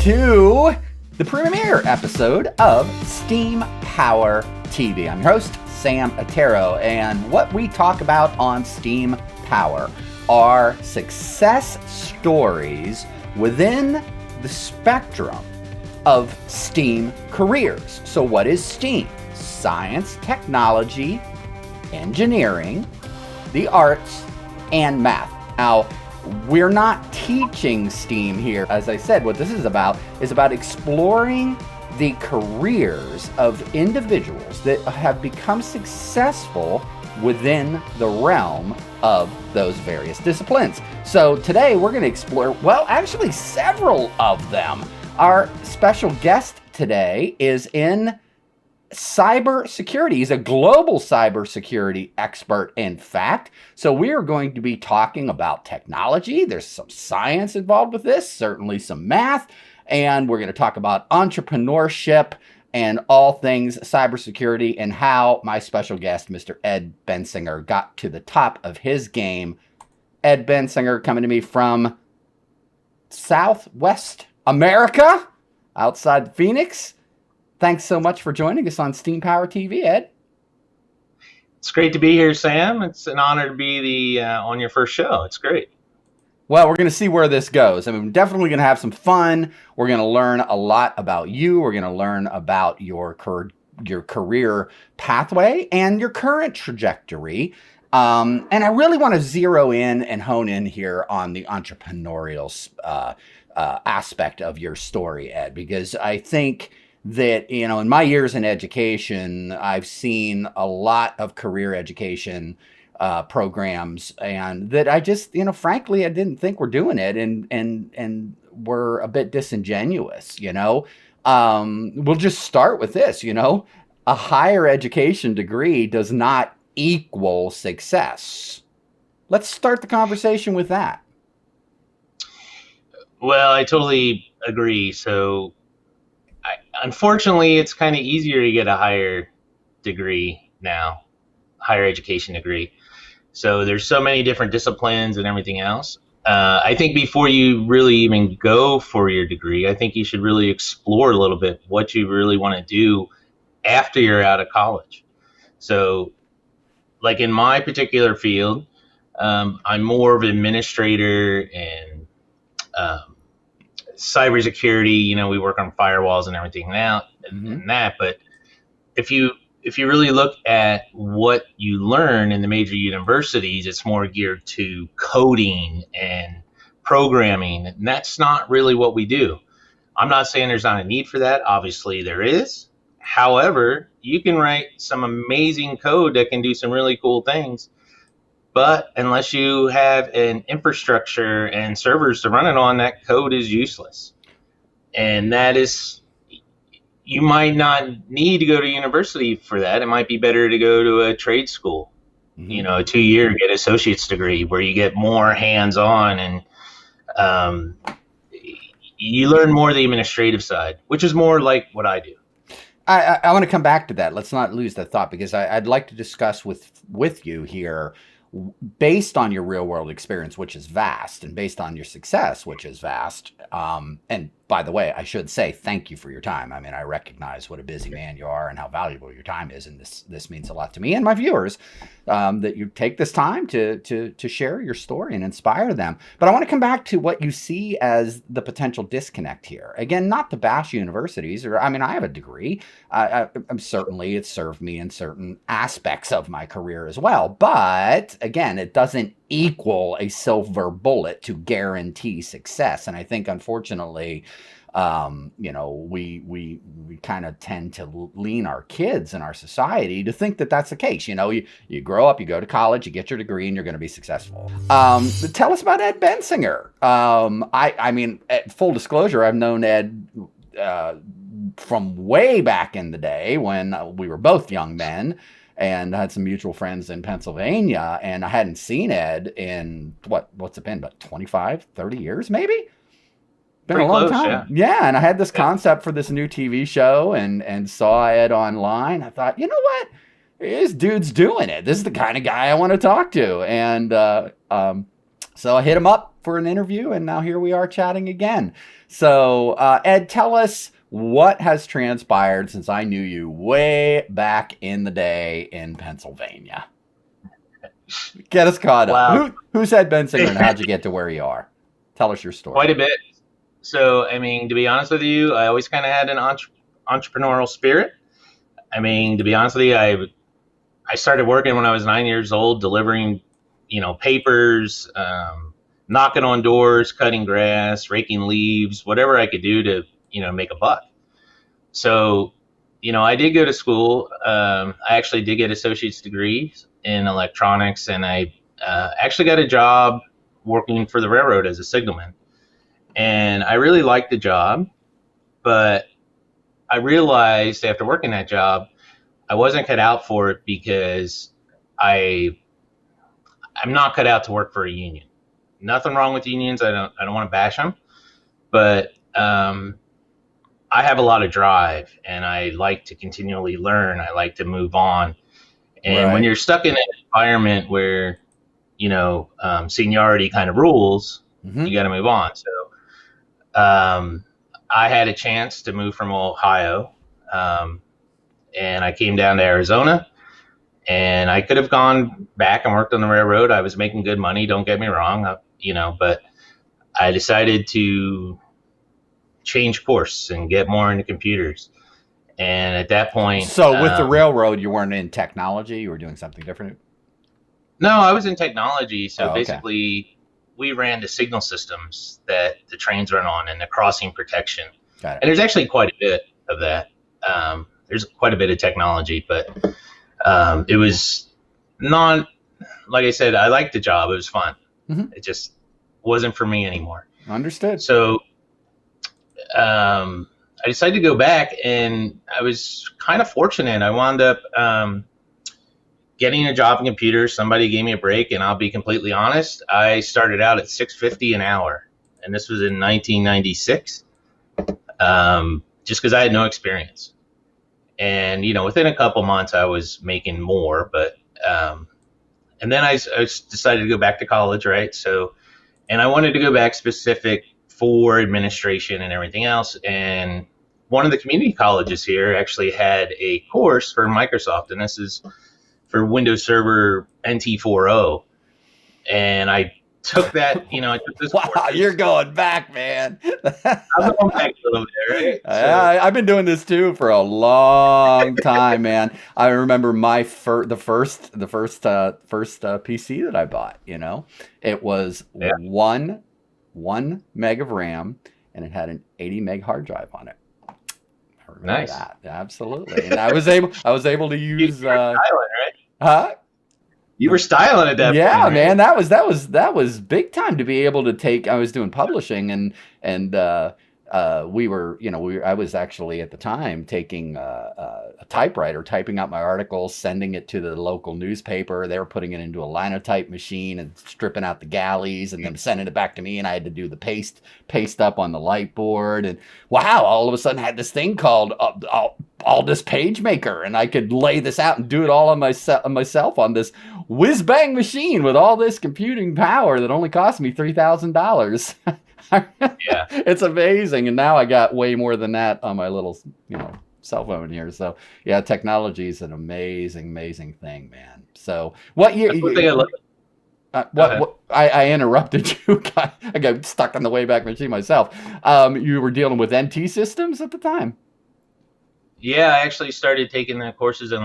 to the premiere episode of STEAM Power TV. I'm your host, Sam Otero, and what we talk about on STEAM Power are success stories within the spectrum of STEAM careers. So what is STEAM? Science, technology, engineering, the arts, and math. Now, we're not teaching STEAM here. As I said, what this is about exploring the careers of individuals that have become successful within the realm of those various disciplines. So today we're going to explore, well, actually several of them. Our special guest today is in cybersecurity. He's a global cybersecurity expert, in fact. So we are going to be talking about technology. There's some science involved with this, certainly some math, and we're going to talk about entrepreneurship and all things cybersecurity and how my special guest, Mr. Ed Bensinger, got to the top of his game. Ed Bensinger coming to me from Southwest America, outside Phoenix. Thanks so much for joining us on STEAM Power TV, Ed. It's great to be here, Sam. It's an honor to be on your first show. It's great. Well, we're going to see where this goes. I mean, we're definitely going to have some fun. We're going to learn a lot about you. We're going to learn about your career pathway and your current trajectory. And I really want to zero in and hone in here on the entrepreneurial aspect of your story, Ed, because I think that, you know, in my years in education, I've seen a lot of career education programs, and that I just, you know, frankly, I didn't think we're doing it, and we're a bit disingenuous, you know. We'll just start with this, you know, a higher education degree does not equal success. Let's start the conversation with that. Well, I totally agree. So unfortunately, it's kind of easier to get a higher degree now, higher education degree. So there's so many different disciplines and everything else. I think before you really even go for your degree, I think you should really explore a little bit what you really want to do after you're out of college. So like in my particular field, I'm more of an administrator and cybersecurity. You know, we work on firewalls and everything now and that. But if you really look at what you learn in the major universities, it's more geared to coding and programming, and that's not really what we do. I'm not saying there's not a need for that. Obviously there is. However, you can write some amazing code that can do some really cool things, but unless you have an infrastructure and servers to run it on, that code is useless. And that is, you might not need to go to university for that. It might be better to go to a trade school, you know, a 2-year, get associate's degree where you get more hands-on and you learn more of the administrative side, which is more like what I do. I want to come back to that. Let's not lose that thought, because I'd like to discuss with you here, based on your real world experience, which is vast, and based on your success, which is vast. And by the way, I should say thank you for your time. I mean, I recognize what a busy man you are and how valuable your time is. And this means a lot to me and my viewers, that you take this time to share your story and inspire them. But I want to come back to what you see as the potential disconnect here. Again, not to bash universities, or, I mean, I have a degree. I'm certainly, it served me in certain aspects of my career as well. But again, it doesn't equal a silver bullet to guarantee success. And I think, unfortunately, you know, we kind of tend to lean our kids in our society to think that that's the case. You know, you grow up, you go to college, you get your degree, and you're going to be successul. Tell us about Ed Bensinger. I mean, full disclosure, I've known Ed from way back in the day when we were both young men, and I had some mutual friends in Pennsylvania, and I hadn't seen Ed in what's it been, about 25, 30 years, maybe? Been a long time. Yeah, and I had this concept for this new TV show and saw Ed online. I thought, you know what? This dude's doing it. This is the kind of guy I want to talk to. And so I hit him up for an interview, and now here we are chatting again. So, Ed, tell us what has transpired since I knew you way back in the day in Pennsylvania. Get us caught up. Wow. Who's Ed Bensinger, and how'd you get to where you are? Tell us your story. Quite a bit. So, I mean, to be honest with you, I always kind of had an entrepreneurial spirit. I mean, to be honest with you, I started working when I was 9 years old, delivering, papers, knocking on doors, cutting grass, raking leaves, whatever I could do to, make a buck. So, I did go to school. I actually did get associate's degrees in electronics, and I actually got a job working for the railroad as a signalman. And I really liked the job, but I realized after working that job, I wasn't cut out for it because I'm not cut out to work for a union. Nothing wrong with unions. I don't want to bash them, but I have a lot of drive, and I like to continually learn. I like to move on. And when you're stuck in an environment where, seniority kind of rules, you got to move on. So I had a chance to move from Ohio, and I came down to Arizona, and I could have gone back and worked on the railroad. I was making good money, don't get me wrong, but I decided to change course and get more into computers. And at that point... So with the railroad, you weren't in technology? You were doing something different? No, I was in technology. So okay. Basically, we ran the signal systems that the trains run on and the crossing protection. Got it. And there's actually quite a bit of that. There's quite a bit of technology, but it was not, like I said, I liked the job. It was fun. It just wasn't for me anymore. Understood. So I decided to go back, and I was kind of fortunate. I wound up getting a job in computers. Somebody gave me a break, and I'll be completely honest, I started out at $6.50 an hour, and this was in 1996, just because I had no experience. And within a couple months, I was making more. But and then I decided to go back to college, right? So, and I wanted to go back specific for administration and everything else. And one of the community colleges here actually had a course for Microsoft, and this is for Windows Server NT40. And I took that, I took this wow, course. You're going back, man. I'm going back a little bit, right? I've been doing this too for a long time, man. I remember the first PC that I bought. It was one meg of RAM, and it had an 80 meg hard drive on it. I remember that. Absolutely. And I was able to use styling, right? Huh? You were styling at that point. Yeah, man, that was big time to be able to take. I was doing publishing, and I was actually at the time taking a typewriter, typing out my articles, sending it to the local newspaper. They were putting it into a linotype machine and stripping out the galleys, and then sending it back to me. And I had to do the paste up on the light board. And wow, all of a sudden I had this thing called Aldus PageMaker, and I could lay this out and do it all on myself on this whiz bang machine with all this computing power that only cost me $3,000. Yeah, it's amazing. And now I got way more than that on my little, cell phone here. So yeah, technology is an amazing thing, man. So what year? I interrupted you. I got stuck on the Wayback Machine myself. You were dealing with NT systems at the time. Yeah, I actually started taking the courses in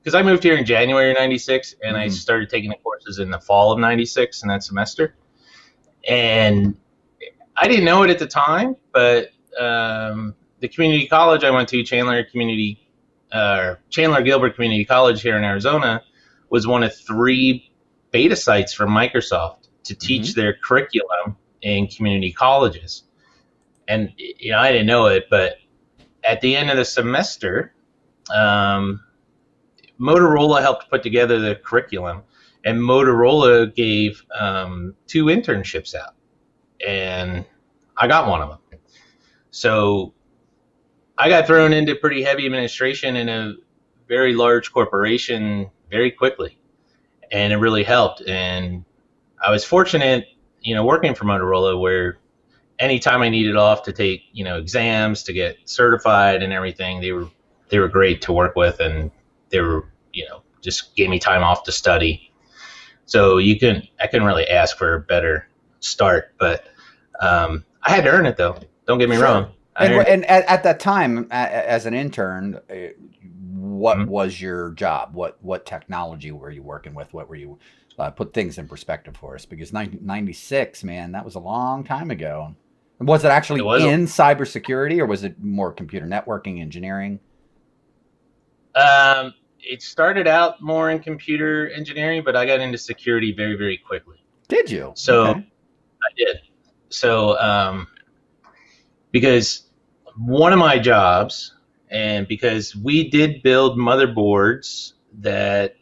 because I moved here in January of 96, and I started taking the courses in the fall of 96 in that semester. And I didn't know it at the time, but the community college I went to, Chandler Gilbert Community College here in Arizona, was one of 3 beta sites for Microsoft to teach their curriculum in community colleges. And I didn't know it, but at the end of the semester, Motorola helped put together the curriculum, and Motorola gave 2 internships out, and I got one of them. So I got thrown into pretty heavy administration in a very large corporation very quickly, and it really helped. And I was fortunate working for Motorola, where anytime I needed off to take, exams to get certified and everything, they were great to work with, and they were, just gave me time off to study. So I couldn't really ask for a better start, but I had to earn it though. Don't get me wrong. And at that time, as an intern, what Mhm. was your job? What technology were you working with? What were you put things in perspective for us? Because 1996, man, that was a long time ago. Was it It actually was. in cybersecurity, or was it more computer networking engineering? It started out more in computer engineering, but I got into security very, very quickly. Did you? So Okay. I did. So because one of my jobs, and because we did build motherboards that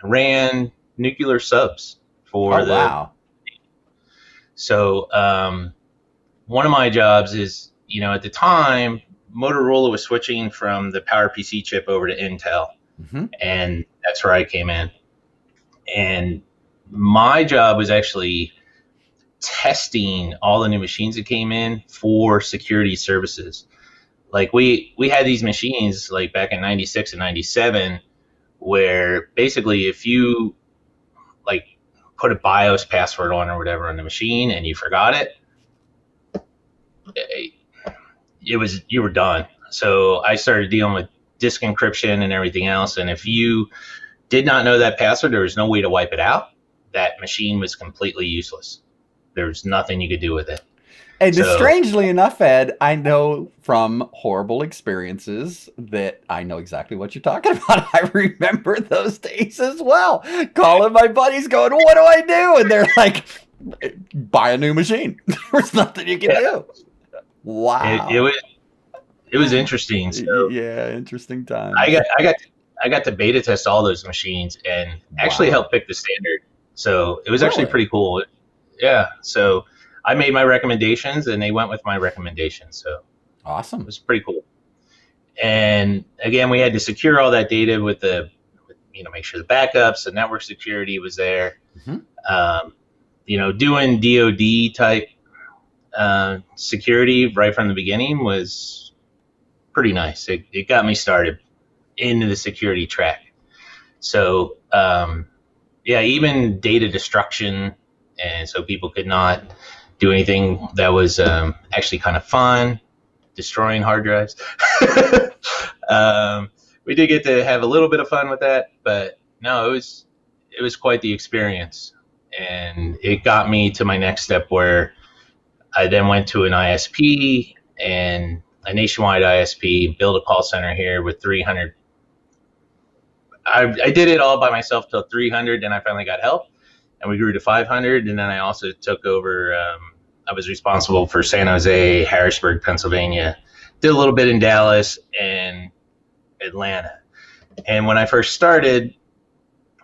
ran nuclear subs Oh for the. wow. So one of my jobs is, at the time, Motorola was switching from the PowerPC chip over to Intel, Hmm. and that's where I came in. And my job was actually testing all the new machines that came in for security services. Like we had these machines like back in 96 and 97 where basically if you like put a BIOS password on or whatever on the machine and you forgot it was you were done. So I started dealing with disk encryption and everything else, and if you did not know that password, there was no way to wipe it out. That machine was completely useless. There was nothing you could do with it. And So strangely enough, Ed, I know from horrible experiences that I know exactly what you're talking about. I remember those days as well. Calling my buddies, going, "What do I do?" And they're like, "Buy a new machine." There's nothing you can yeah, do. it Wow. was interesting. So Yeah, interesting I times. got I got I got to beta test all those machines and actually Wow. help pick the standard. So it was actually Really? pretty cool. Yeah. So I made my recommendations and they went with my recommendations. So it Awesome. was pretty cool. And again, we had to secure all that data make sure the backups, the network security was there. Hmm. Um, doing DoD type security right from the beginning was pretty nice. It got me started into the security track. So yeah, even data destruction, and so people could not do anything that was actually kind of fun, destroying hard drives. um, we did get to have a little bit of fun with that, but no, it was quite the experience, and it got me to my next step where I then went to an ISP and a nationwide ISP, built a call center here with 300. I did it all by myself till 300, then I finally got help, and we grew to 500. And then I also took over. I was responsible for San Jose, Harrisburg, Pennsylvania. Did a little bit in Dallas and Atlanta. And when I first started,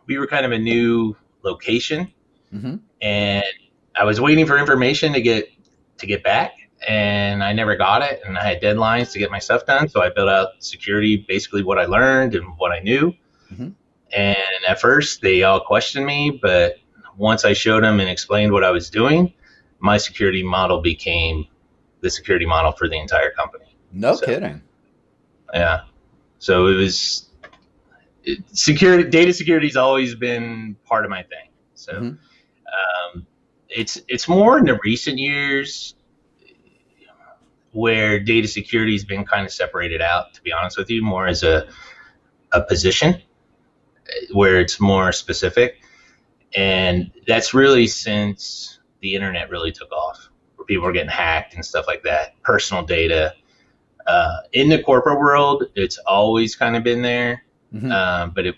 we were kind of a new location, Hmm. and I was waiting for information to get back, and I never got it. And I had deadlines to get my stuff done, so I built out security, basically what I learned and what I knew. Hmm. And at first, they all questioned me, but once I showed them and explained what I was doing, my security model became the security model for the entire company. No So kidding. yeah, so it was security. Data security's always been part of my thing. So Hmm. it's more in the recent years where data security has been kind of separated out. To be honest with you, more as a position where it's more specific. And that's really since the internet really took off, where people were getting hacked and stuff like that. Personal data. In the corporate world, it's always kind of been there, Hmm. but it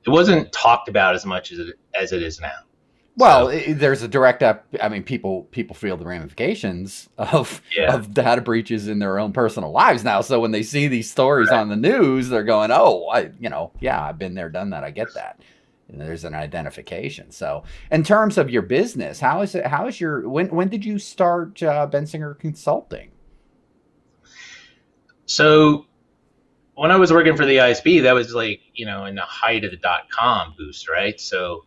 wasn't talked about as much as it is now. Well, So there's a direct up. I mean, people feel the ramifications yeah, of data breaches in their own personal lives now. So when they see these stories right. on the news, they're going, "Oh, yeah, I've been there, done that. I get that." And there's an identification. So, in terms of your business, how is it? How is your when did you start Bensinger Consulting? So when I was working for the ISP, that was like in the height of the .com boost, right? So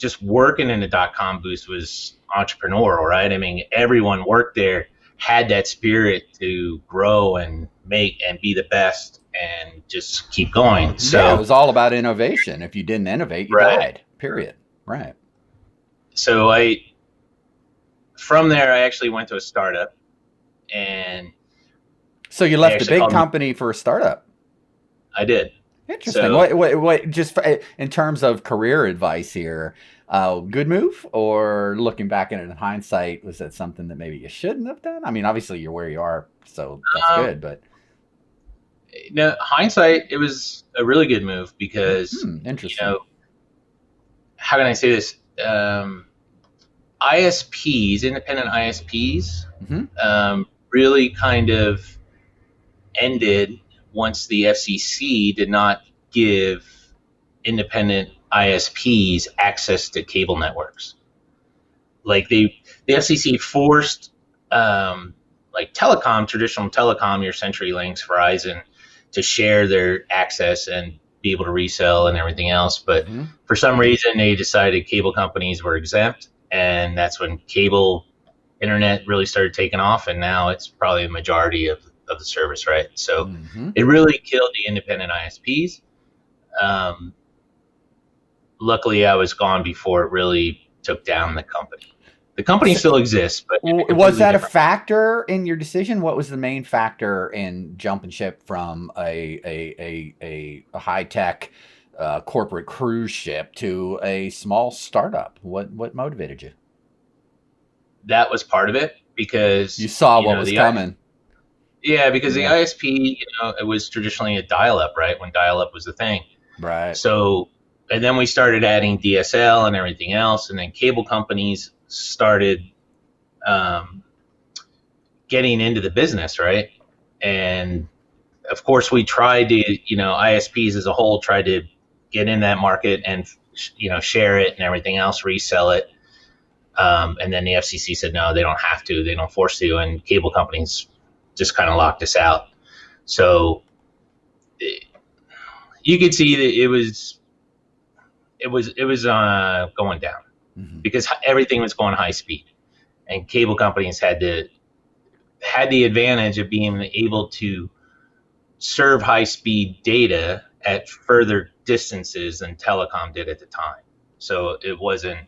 just working in the dot-com booth was entrepreneurial, right? I mean, everyone worked there, had that spirit to grow and make and be the best and just keep going. So yeah, it was all about innovation. If you didn't innovate, you died. Period. Right. So from there, I actually went to a startup, and so you left a big company for a startup. I did. Interesting. So, what just in terms of career advice here, good move, or looking back at it in hindsight, was that something that maybe you shouldn't have done? I mean, obviously you're where you are, so that's good, but no, hindsight, it was a really good move because interesting. You know, how can I say this? ISPs, independent ISPs, really kind of ended once the FCC did not give independent ISPs access to cable networks. Like the FCC forced like telecom, traditional telecom, your CenturyLinks, Verizon, to share their access and be able to resell and everything else. But for some reason, they decided cable companies were exempt. And that's when cable internet really started taking off. And now it's probably the majority of the service, right? So it really killed the independent ISPs. Luckily, I was gone before it really took down the company. The company still exists, but was that a factor in your decision? What was the main factor in jumping ship from a high tech corporate cruise ship to a small startup? What motivated you? That was part of it, because you saw what was coming. Yeah, because the ISP, it was traditionally a dial-up, right? When dial-up was the thing, right? So, and then we started adding DSL and everything else, and then cable companies started getting into the business, right? And of course, we tried to, ISPs as a whole tried to get in that market and, share it and everything else, resell it. And then the FCC said, no, they don't have to, they don't force to. And cable companies just kind of locked us out. So you could see that it was going down because everything was going high speed, and cable companies had the advantage of being able to serve high speed data at further distances than telecom did at the time. So it wasn't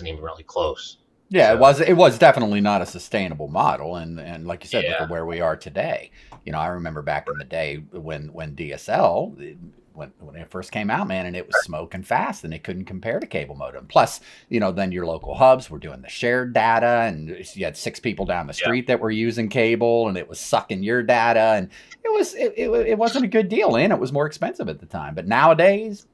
even really close. Yeah, so. It was definitely not a sustainable model, and like you said, look at where we are today. I remember back in the day when DSL, when it first came out, man, and it was smoking fast, and it couldn't compare to cable modem. Plus, then your local hubs were doing the shared data, and you had 6 people down the street that were using cable, and it was sucking your data, and it wasn't a good deal, and it was more expensive at the time. But nowadays,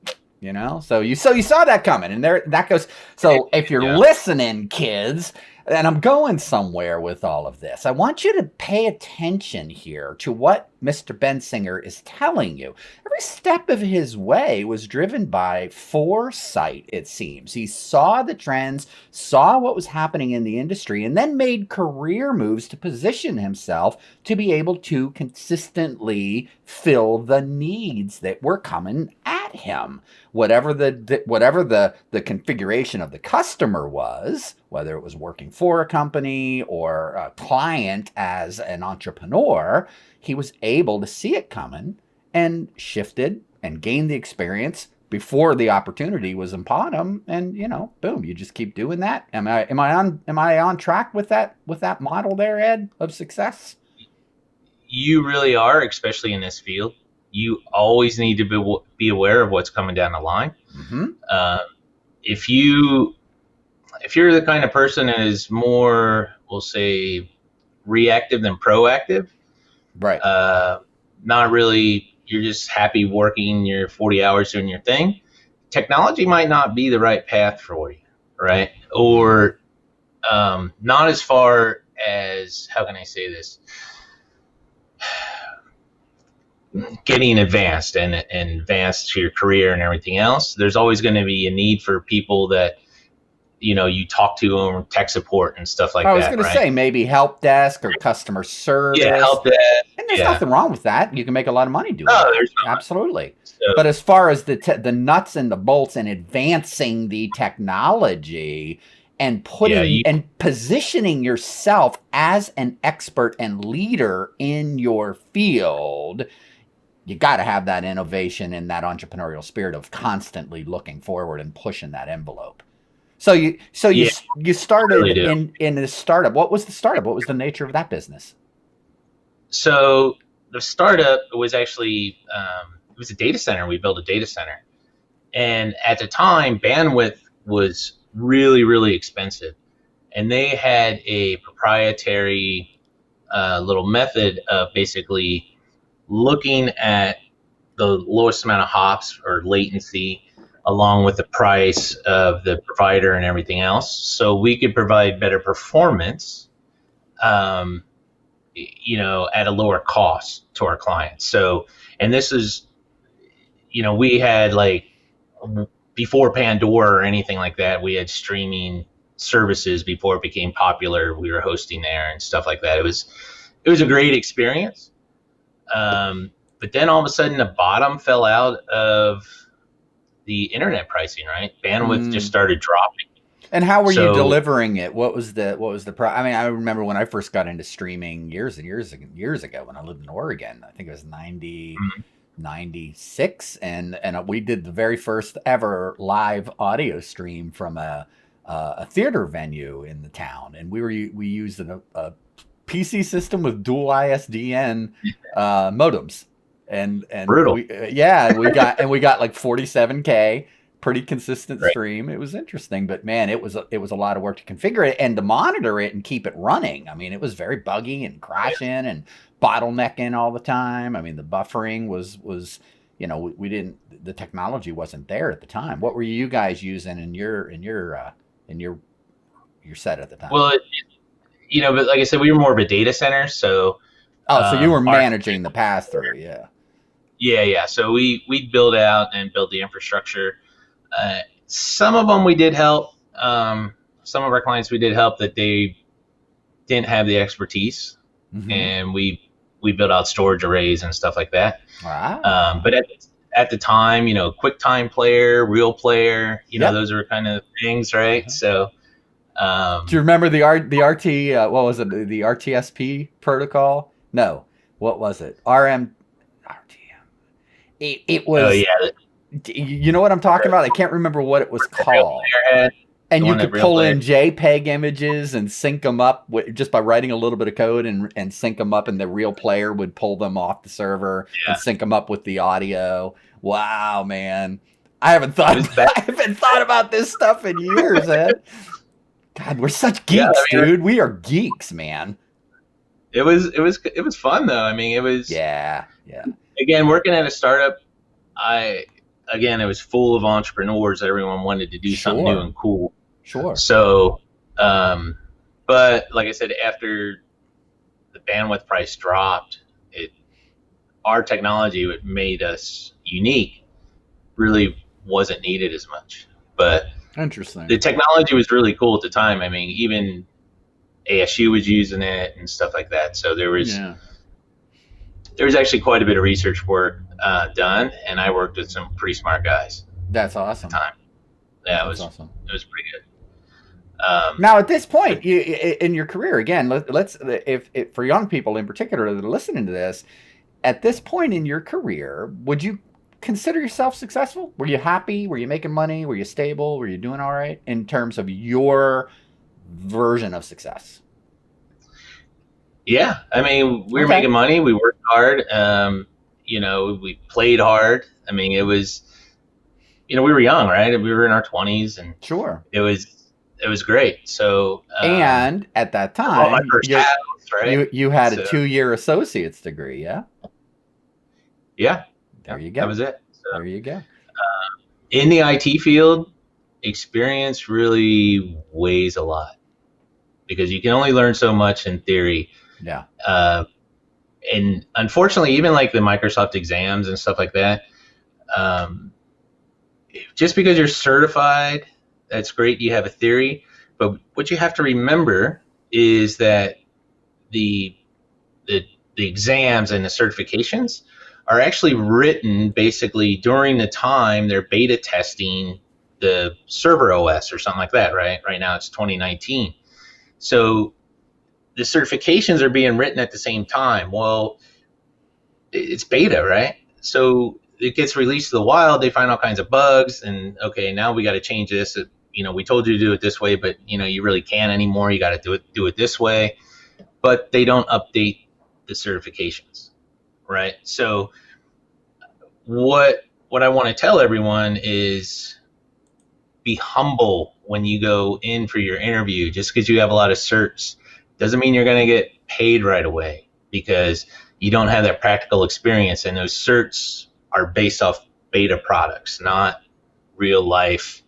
so you saw that coming, and there that goes. So if you're listening, kids, and I'm going somewhere with all of this, I want you to pay attention here to what Mr. Bensinger is telling you. Every step of his way was driven by foresight, it seems. He saw the trends, saw what was happening in the industry, and then made career moves to position himself to be able to consistently fill the needs that were coming at him. Whatever the configuration of the customer was, whether it was working for a company or a client as an entrepreneur, he was able to see it coming and shifted and gained the experience before the opportunity was upon him. And boom, you just keep doing that. Am I on track with that model there, Ed, of success? You really are, especially in this field. You always need to be aware of what's coming down the line. If you're the kind of person that is more, we'll say, reactive than proactive, right? Not really. You're just happy working your 40 hours doing your thing. Technology might not be the right path for you, right? Or not as far as, how can I say this? Getting advanced and advanced to your career and everything else. There's always going to be a need for people that you talk to them, tech support and stuff like I was that, going to right? say maybe help desk or customer Yeah, service. help desk. And there's Yeah. nothing wrong with that. You can make a lot of money doing No, that. there's not. Absolutely. So, But as far as the nuts and the bolts and advancing the technology and yeah, putting and positioning yourself as an expert and leader in your field, you got to have that innovation and that entrepreneurial spirit of constantly looking forward and pushing that envelope. So you yeah, you I really started do. in a startup. What was the startup? What was the nature of that business? So the startup was actually it was a data center. We built a data center, and at the time, bandwidth was really, really expensive, and they had a proprietary little method of basically looking at the lowest amount of hops or latency along with the price of the provider and everything else, so we could provide better performance, um, at a lower cost to our clients. So, and this is, we had like, before Pandora or anything like that, we had streaming services before it became popular. We were hosting there and stuff like that. It was a great experience. But then all of a sudden the bottom fell out of the internet pricing, right? Bandwidth just started dropping. And how were you So, delivering it? What was the I mean, I remember when I first got into streaming years and years ago when I lived in Oregon. I think it was 96, and we did the very first ever live audio stream from a theater venue in the town, and we used a PC system with dual ISDN modems, and brutal. we got like 47K, pretty consistent Right. stream. It was interesting, but man, it was a lot of work to configure it and to monitor it and keep it running. I mean, it was very buggy and crashing and bottlenecking all the time. I mean, the buffering was we didn't, the technology wasn't there at the time. What were you guys using in your set at the time? Well, but like I said, we were more of a data center. So, So you were our managing the pass through, yeah. Yeah. So we build out and build the infrastructure. Some of them we did help. Some of our clients we did help that they didn't have the expertise, and we built out storage arrays and stuff like that. Wow. But at the time, QuickTime Player, Real Player, Yep. those are kind of things, right? So, do you remember the RT? What was it? The RTSP protocol? No. What was it? RTM. It was. oh yeah, You know what I'm talking about? I can't remember what it was called. And you could pull in JPEG images and sync them up just by writing a little bit of code and sync them up, and the real player would pull them off the server and sync them up with the audio. Wow, man. I haven't thought about this stuff in years, Ed. God, we're such geeks, dude. We are geeks, man. It was fun though. I mean, it was yeah. Again, working at a startup, it was full of entrepreneurs. Everyone wanted to do something new and cool. Sure. So, but like I said, after the bandwidth price dropped, our technology that made us unique really wasn't needed as much. But interesting. The technology was really cool at the time. I mean, even ASU was using it and stuff like that. So there was actually quite a bit of research work done, and I worked with some pretty smart guys. That's awesome. At the time. Yeah, it was awesome. It was pretty good. Now, at this point in your career, again, let's if for young people in particular that are listening to this, at this point in your career, would you consider yourself successful? Were you happy? Were you making money? Were you stable? Were you doing all right in terms of your version of success? Yeah, I mean, we were making money. We worked hard. We played hard. I mean, it was, we were young, right? We were in our 20s, and sure, it was great. So, and at that time, my first house, right? you had a 2-year associate's degree, yeah? Yeah. There you go. That was it. So, there you go. In the IT field, experience really weighs a lot because you can only learn so much in theory. Yeah. And unfortunately, even like the Microsoft exams and stuff like that, just because you're certified That's great. You have a theory, but what you have to remember is that the the, the exams and the certifications are actually written basically during the time they're beta testing the server OS or something like that, right? Right now it's 2019. So the certifications are being written at the same time. Well, it's beta, right? So it gets released to the wild. They find all kinds of bugs, and okay, now we got to change this. We told you to do it this way, but you really can't anymore. You got to do it this way. But they don't update the certifications, right? So what I want to tell everyone is be humble when you go in for your interview. Just because you have a lot of certs doesn't mean you're going to get paid right away, because you don't have that practical experience, and those certs are based off beta products, not real life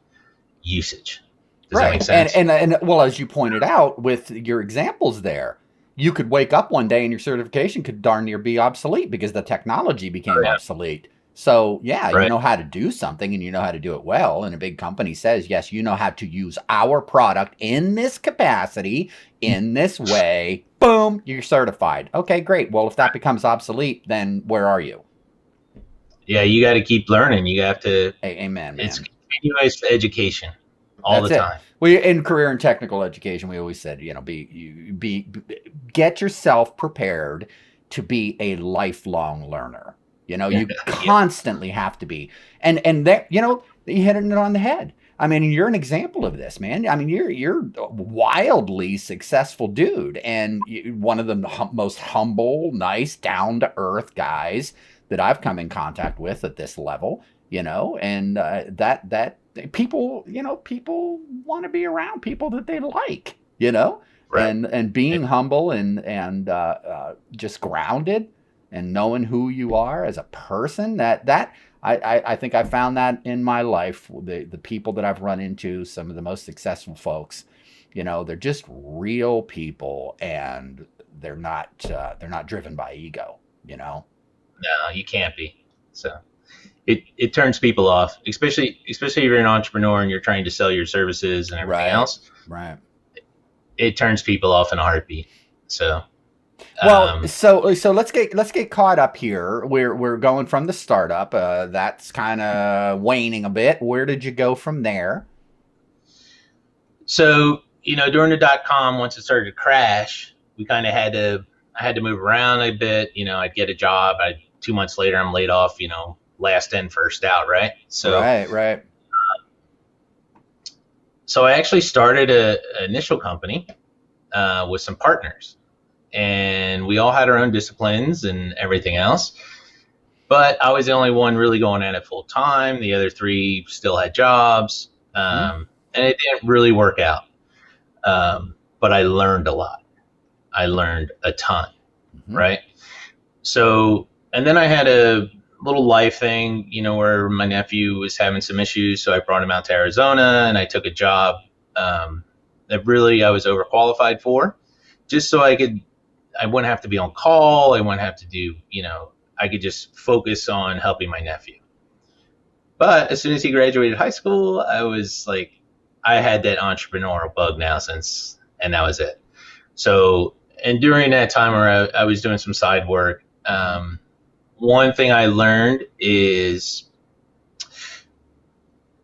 usage. Does that make sense? And well, as you pointed out with your examples there, you could wake up one day and your certification could darn near be obsolete because the technology became obsolete. So yeah, you know how to do something and you know how to do it well. And a big company says, yes, you know how to use our product in this capacity, in this way. Boom, you're certified. Okay, great. Well, if that becomes obsolete, then where are you? Yeah, you got to keep learning. You have to. Amen, man. It's continuous education all the time. We in career and technical education, we always said, get yourself prepared to be a lifelong learner. You constantly have to be, and that you hit it on the head. I mean, you're an example of this, man. I mean, you're a wildly successful dude, and one of the most humble, nice, down to earth guys that I've come in contact with at this level. And that people, people want to be around people that they like, Right. and being humble and just grounded and knowing who you are as a person. I think I found that in my life. The people that I've run into, some of the most successful folks, they're just real people, and they're not driven by ego. No, you can't be. So it turns people off, especially if you're an entrepreneur and you're trying to sell your services and everything else. Right. It turns people off in a heartbeat. So. Well, so let's get caught up here. We're going from the startup. That's kind of waning a bit. Where did you go from there? So during the .com, once it started to crash, we kind of I had to move around a bit. I'd get a job. 2 months later, I'm laid off. Last in, first out, right? So right. So I actually started an initial company with some partners. And we all had our own disciplines and everything else. But I was the only one really going at it full time. The other three still had jobs. And it didn't really work out. But I learned a lot. I learned a ton, right? So, and then I had a little life thing, where my nephew was having some issues. So I brought him out to Arizona, and I took a job that really I was overqualified for, just so I wouldn't have to be on call. I wouldn't have to do, I could just focus on helping my nephew. But as soon as he graduated high school, I was like, I had that entrepreneurial bug now and that was it. So, and during that time where I was doing some side work, one thing I learned is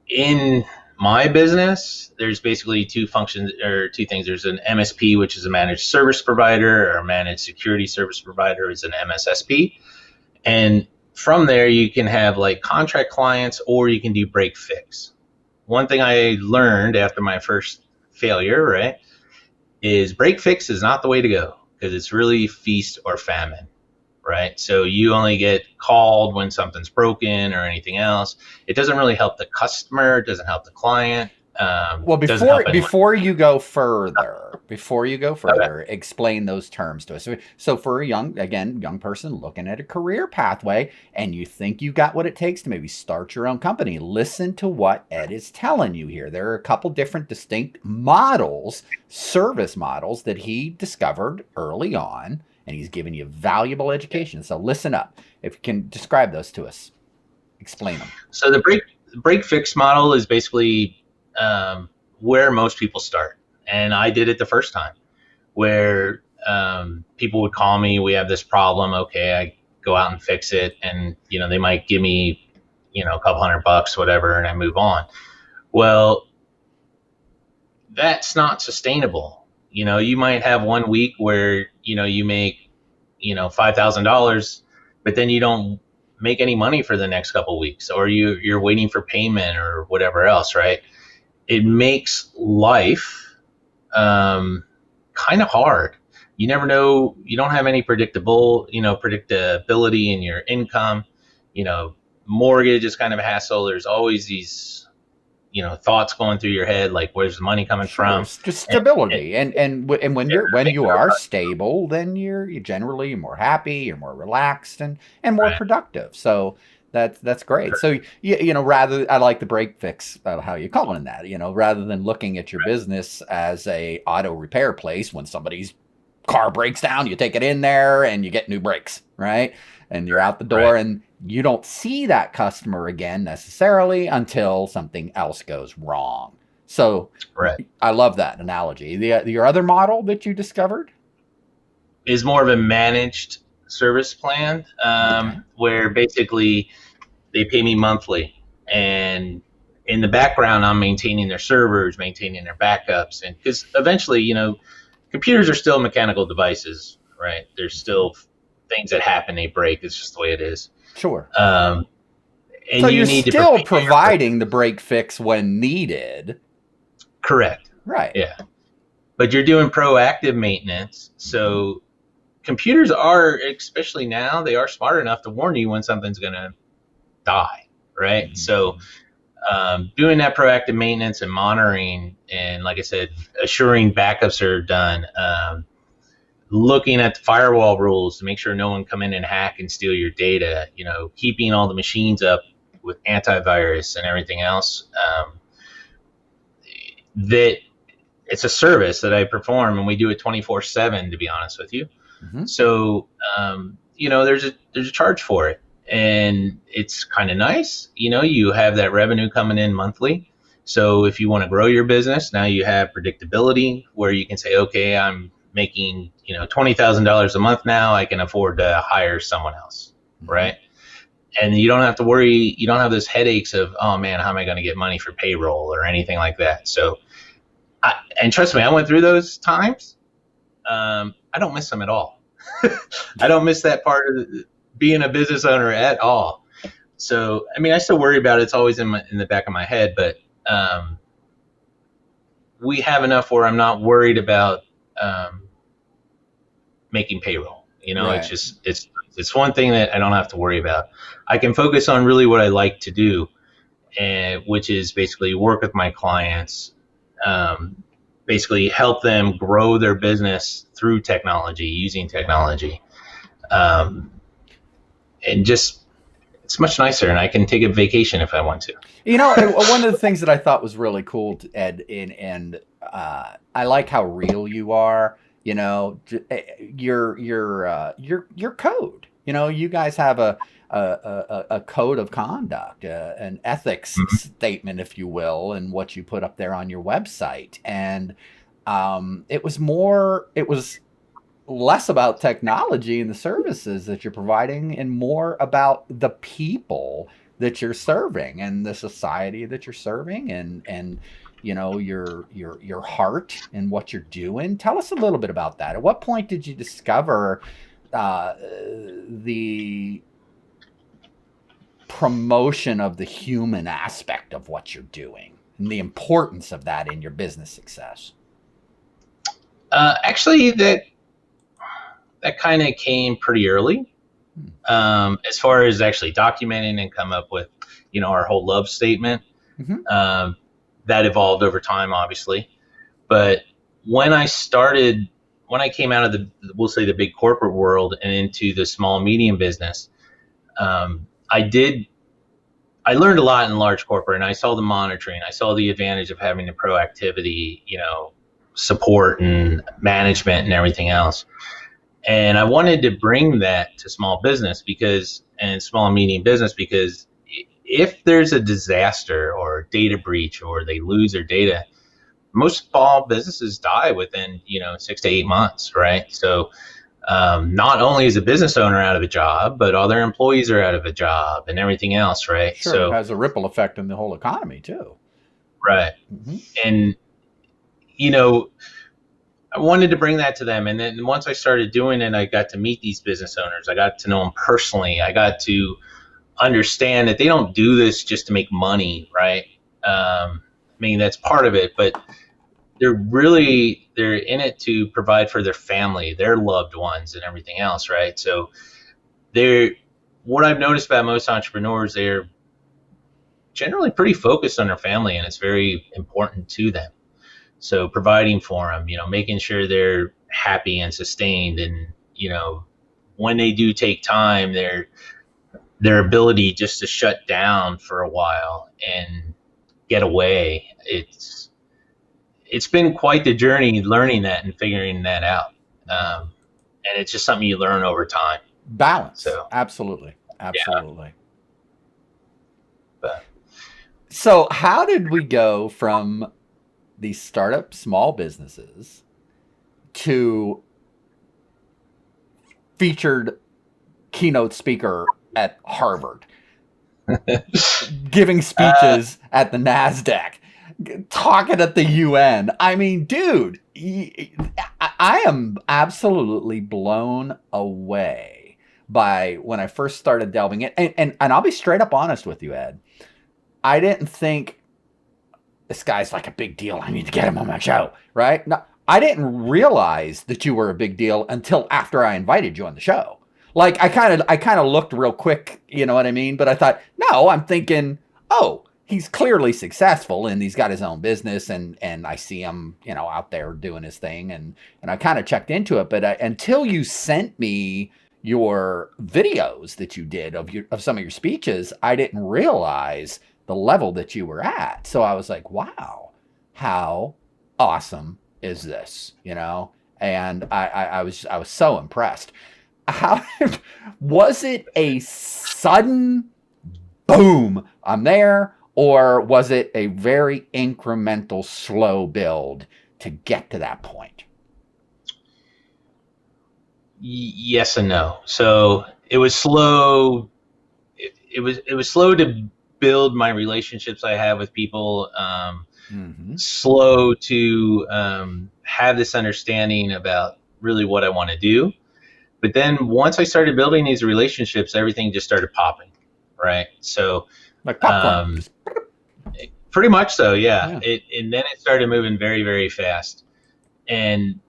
in my business, there's basically two functions or two things. There's an MSP, which is a managed service provider, or a managed security service provider is an MSSP. And from there, you can have like contract clients, or you can do break fix. One thing I learned after my first failure, right, is break fix is not the way to go, because it's really feast or famine. Right. So you only get called when something's broken or anything else. It doesn't really help the customer. It doesn't help the client. Well, before you go further, okay, explain those terms to us. So for a young person looking at a career pathway, and you think you got what it takes to maybe start your own company, listen to what Ed is telling you here. There are a couple different distinct models, service models, that he discovered early on, and he's giving you valuable education. So listen up. If you can describe those to us, explain them. So the break fix model is basically where most people start. And I did it the first time, where people would call me, we have this problem. Okay, I go out and fix it. And, they might give me, a couple $100, whatever, and I move on. Well, that's not sustainable. You might have one week where, you make, $5,000, but then you don't make any money for the next couple of weeks, or you're waiting for payment or whatever else, right? It makes life kind of hard. You never know. You don't have any predictability in your income. Mortgage is kind of a hassle. There's always these, thoughts going through your head, like, where's the money coming from? Just stability. And when you are stable, then you're generally more happy, you're more relaxed, and more productive. So that's great. So rather, I like the break fix, how you calling that, rather than looking at your business as a auto repair place. When somebody's car breaks down, you take it in there and you get new brakes, right? And you're out the door, and you don't see that customer again necessarily until something else goes wrong. So I love that analogy. Your other model that you discovered is more of a managed service plan, where basically they pay me monthly, and in the background, I'm maintaining their servers, maintaining their backups. And because eventually, computers are still mechanical devices, right? There's still things that happen, they break. It's just the way it is. Sure. And so you're still providing the break fix when needed. Correct. Right. Yeah. But you're doing proactive maintenance. So computers are, especially now, they are smart enough to warn you when something's going to die, right? Mm-hmm. So doing that proactive maintenance and monitoring, and like I said, assuring backups are done, looking at the firewall rules to make sure no one come in and hack and steal your data, keeping all the machines up with antivirus and everything else. That it's a service that I perform, and we do it 24/7, to be honest with you. Mm-hmm. So, there's a charge for it, and it's kind of nice. You have that revenue coming in monthly. So if you want to grow your business, now you have predictability where you can say, okay, I'm making, $20,000 a month now. I can afford to hire someone else, right? And you don't have to worry. You don't have those headaches of, oh man, how am I going to get money for payroll or anything like that? So, and trust me, I went through those times. I don't miss them at all. I don't miss that part of being a business owner at all. So, I still worry about it. It's always in the back of my head, but we have enough where I'm not worried about making payroll. Right. It's one thing that I don't have to worry about. I can focus on really what I like to do, which is basically work with my clients, basically help them grow their business through technology, using technology. And just, it's much nicer, and I can take a vacation if I want to. One of the things that I thought was really cool, Ed, and I like how real you are. Your code. You guys have a code of conduct, an ethics statement, if you will, and what you put up there on your website. And it was less about technology and the services that you're providing, and more about the people that you're serving and the society that you're serving, and your heart and what you're doing. Tell us a little bit about that. At what point did you discover the promotion of the human aspect of what you're doing and the importance of that in your business success? Actually, that kind of came pretty early, as far as actually documenting and come up with, our whole love statement. Mm-hmm. That evolved over time, obviously. But when I came out of we'll say the big corporate world and into the small, medium business, I learned a lot in large corporate, and I saw the monitoring. I saw the advantage of having the proactivity, support and management and everything else. And I wanted to bring that to small business and small and medium business, because if there's a disaster or data breach or they lose their data, most small businesses die within 6 to 8 months, right? So not only is a business owner out of a job, but all their employees are out of a job and everything else, right? Sure, it So has a ripple effect in the whole economy too. right, Mm-hmm. and you know I wanted to bring that to them. And then once I started doing it, I got to meet these business owners. I got to know them personally. I got to understand that they don't do this just to make money, right? I mean, that's part of it, but they're in it to provide for their family, their loved ones, and everything else, right? So what I've noticed about most entrepreneurs, they're generally pretty focused on their family, and it's very important to them. So providing for them, making sure they're happy and sustained, and when they do take time, their ability just to shut down for a while and get away. It's been quite the journey learning that and figuring that out, and it's just something you learn over time. Balance, So absolutely. yeah, but So how did we go from these startup small businesses to featured keynote speaker at Harvard, giving speeches at the NASDAQ, talking at the UN? I mean, dude, I am absolutely blown away by when I first started delving in. And I'll be straight up honest with you, Ed. I didn't think this guy's like a big deal. I need to get him on my show, right? No, I didn't realize that you were a big deal until after I invited you on the show. Like I kind of looked real quick, you know what I mean? But I thought, no, I'm thinking, oh, he's clearly successful and he's got his own business, and I see him, out there doing his thing, and I kind of checked into it. But until you sent me your videos that you did of some of your speeches, I didn't realize the level that you were at. So I was like, wow, how awesome is this? And I was so impressed. How was it a sudden boom, I'm there, or was it a very incremental, slow build to get to that point? Yes and no. So it was slow. It was slow to build my relationships I have with people. Slow to have this understanding about really what I want to do. But then once I started building these relationships, everything just started popping, right? So like popcorn. Pretty much so, yeah. And then it started moving very, very fast. And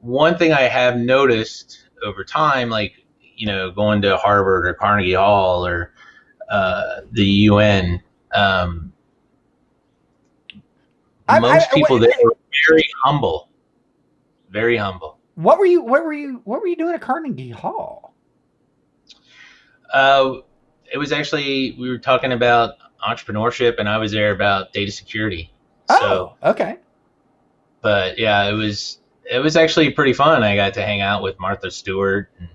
one thing I have noticed over time, like, going to Harvard or Carnegie Hall or the UN, most people there were very humble, very humble. What were you doing at Carnegie Hall? It was actually, we were talking about entrepreneurship, and I was there about data security. Oh, so, okay. But yeah, it was actually pretty fun. I got to hang out with Martha Stewart and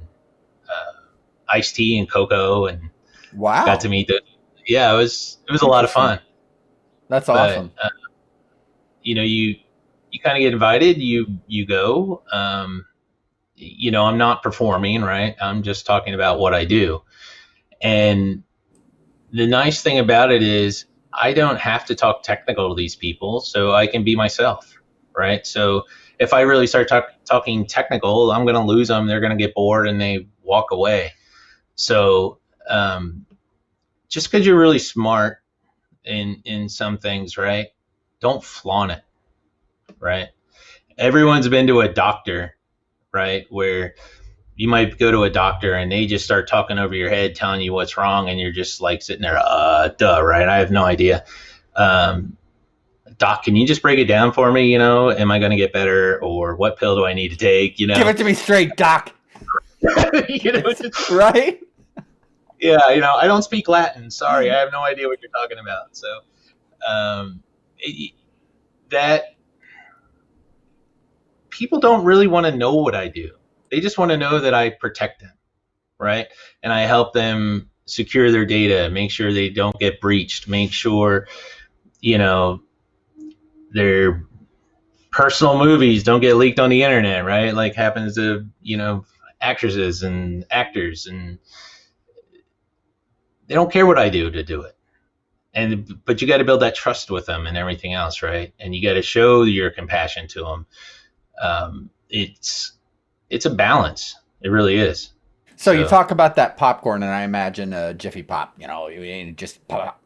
Ice-T and Coco, and wow, got to meet the. Yeah, it was a lot of fun. That's awesome. But, you kind of get invited. You go. I'm not performing, right? I'm just talking about what I do. And the nice thing about it is I don't have to talk technical to these people, so I can be myself, right? So if I really start talking technical, I'm going to lose them. They're going to get bored and they walk away. So just because you're really smart in some things, right? Don't flaunt it, right? Everyone's been to a doctor, right? Where you might go to a doctor and they just start talking over your head, telling you what's wrong, and you're just like sitting there, right? I have no idea. Doc, can you just break it down for me? Am I going to get better, or what pill do I need to take? Give it to me straight, Doc. Right? Yeah, I don't speak Latin. Sorry, I have no idea what you're talking about. So that people don't really want to know what I do. They just want to know that I protect them, right? And I help them secure their data, make sure they don't get breached, make sure, you know, their personal movies don't get leaked on the internet, right? Like happens to, actresses and actors, and they don't care what I do to do it. But you got to build that trust with them and everything else, right? And you got to show your compassion to them. It's a balance. It really is. So you talk about that popcorn, and I imagine a Jiffy Pop. You just pop,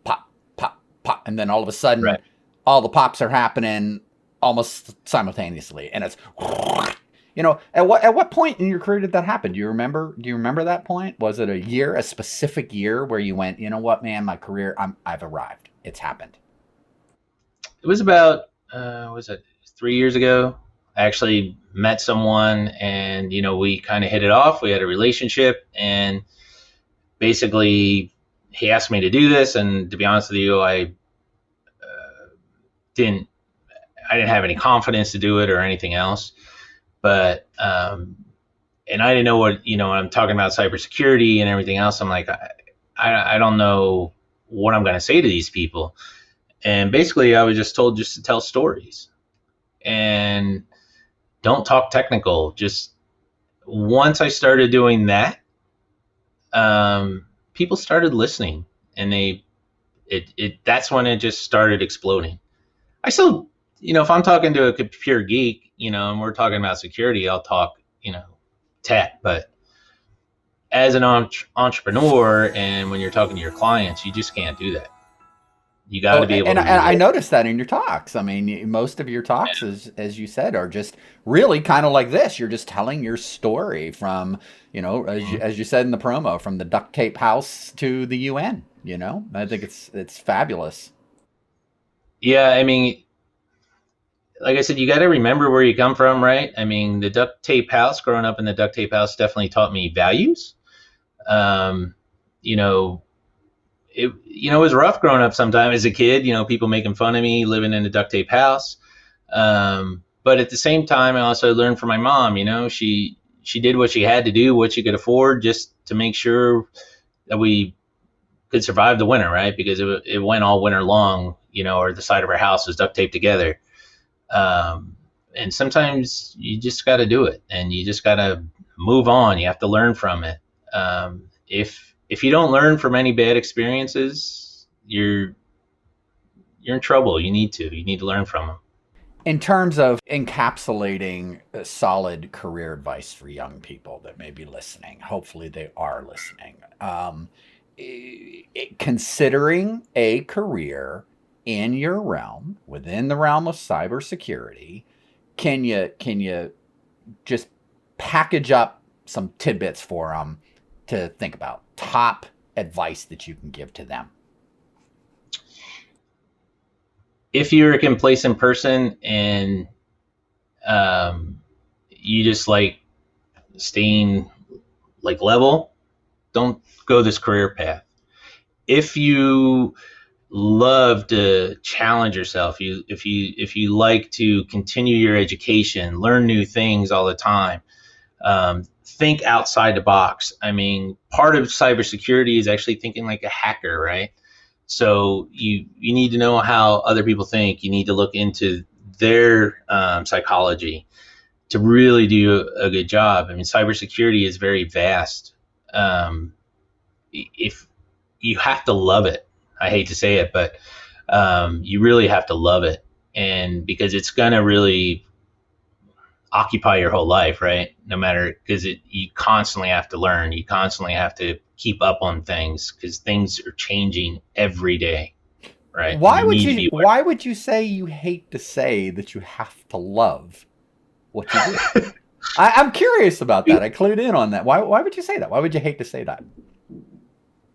pop, pop, pop, and then all of a sudden, right. all the pops are happening almost simultaneously, and it's, at what point in your career did that happen? Do you remember that point? Was it a specific year where you went, you know what, man, my career, I've arrived. It's happened. It was about, was it 3 years ago? I actually met someone, and we kind of hit it off. We had a relationship, and basically he asked me to do this, and to be honest with you, I didn't have any confidence to do it or anything else. But and I didn't know what, when I'm talking about cybersecurity and everything else, I'm like, I don't know what I'm going to say to these people. And basically I was just told just to tell stories and don't talk technical. Just once I started doing that, people started listening, and that's when it just started exploding. I still, if I'm talking to a computer geek, and we're talking about security, I'll talk, tech. But as an entrepreneur, and when you're talking to your clients, you just can't do that. You got to be able to. And I noticed that in your talks. I mean, most of your talks, as you said, are just really kind of like this. You're just telling your story from, as you said in the promo, from the duct tape house to the UN. I think it's fabulous. Yeah, I mean, like I said, you got to remember where you come from, right? I mean, the duct tape house, growing up in the duct tape house, definitely taught me values. It was rough growing up sometimes as a kid, people making fun of me living in a duct tape house. But at the same time, I also learned from my mom, she did what she had to do, what she could afford, just to make sure that we could survive the winter, right? Because it went all winter long, or the side of our house was duct taped together. And sometimes you just got to do it, and you just got to move on. You have to learn from it. If you don't learn from any bad experiences, you're in trouble. You need to learn from them. In terms of encapsulating solid career advice for young people that may be listening, hopefully they are listening. Considering a career in your realm, within the realm of cybersecurity, can you just package up some tidbits for them to think about? Top advice that you can give to them? If you're a complacent person and you just like staying like level, don't go this career path. If you love to challenge yourself, if you like to continue your education, learn new things all the time, think outside the box. I mean, part of cybersecurity is actually thinking like a hacker, right? So you need to know how other people think. You need to look into their psychology to really do a good job. I mean, cybersecurity is very vast. If you have to love it, I hate to say it, but you really have to love it, and because it's gonna really occupy your whole life, right? No matter, because you constantly have to learn, you constantly have to keep up on things, because things are changing every day, right? Why would you say you hate to say that you have to love what you do? I'm curious about that. I clued in on that. Why would you say that? Why would you hate to say that?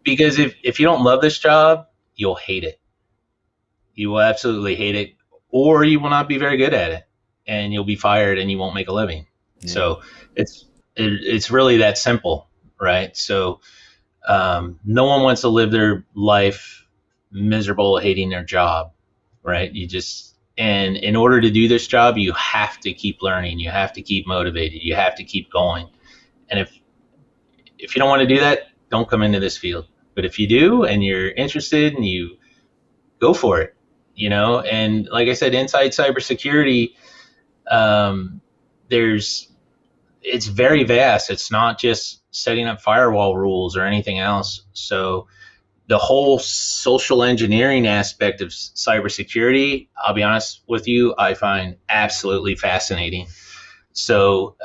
Because if you don't love this job, you'll hate it. You will absolutely hate it, or you will not be very good at it, and you'll be fired and you won't make a living. Yeah. So it's really that simple, right? So no one wants to live their life miserable, hating their job, right? And in order to do this job, you have to keep learning, you have to keep motivated, you have to keep going. And if you don't want to do that, don't come into this field. But if you do and you're interested and you go for it, and like I said, inside cybersecurity, it's very vast. It's not just setting up firewall rules or anything else. So the whole social engineering aspect of cybersecurity, I'll be honest with you, I find absolutely fascinating. So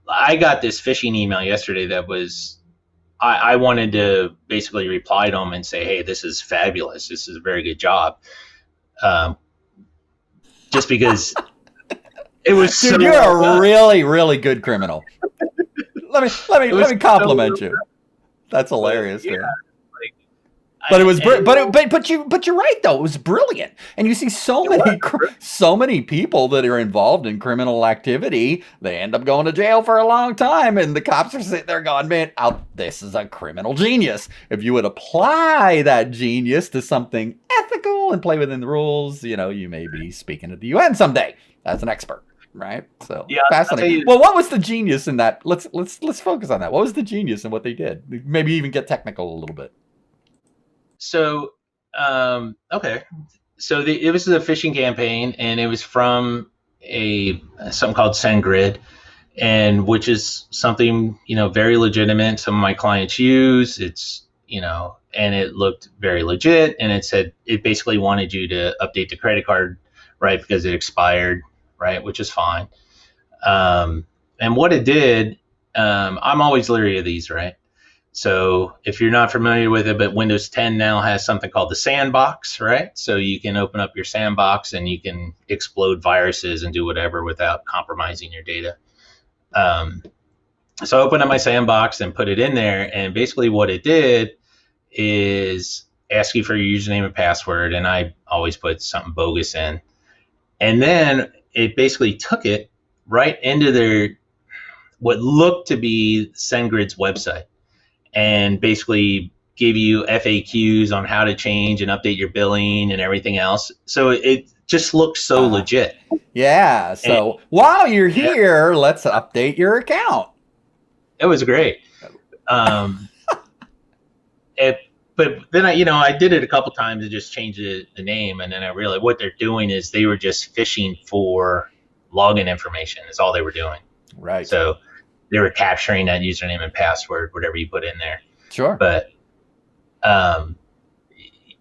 I got this phishing email yesterday that was, I wanted to basically reply to them and say, hey, this is fabulous. This is a very good job. Just because it was Dude, so you're a really, really good criminal. Let me compliment you. That's hilarious, yeah. man. But it was, but you're right though. It was brilliant, and you see so many people that are involved in criminal activity. They end up going to jail for a long time, and the cops are sitting there going, "Man, this is a criminal genius." If you would apply that genius to something ethical and play within the rules, you may be speaking at the UN someday as an expert, right? So yeah, fascinating. Well, what was the genius in that? Let's focus on that. What was the genius in what they did? Maybe even get technical a little bit. So, okay. So it was a phishing campaign, and it was from something called SendGrid, and which is something, very legitimate. Some of my clients use it's, and it looked very legit. And it basically wanted you to update the credit card, right? Because it expired, right? Which is fine. And what it did, I'm always leery of these, right? So if you're not familiar with it, but Windows 10 now has something called the sandbox, right? So you can open up your sandbox and you can explode viruses and do whatever without compromising your data. So I opened up my sandbox and put it in there. And basically what it did is ask you for your username and password. And I always put something bogus in. And then it basically took it right into what looked to be SendGrid's website, and basically give you FAQs on how to change and update your billing and everything else. So it just looks so legit. Yeah. So while you're here, let's update your account. It was great. But then I did it a couple times and just changed the name, and then I realized what they're doing is they were just phishing for login information. Is all they were doing. Right. So they were capturing that username and password, whatever you put in there. Sure. But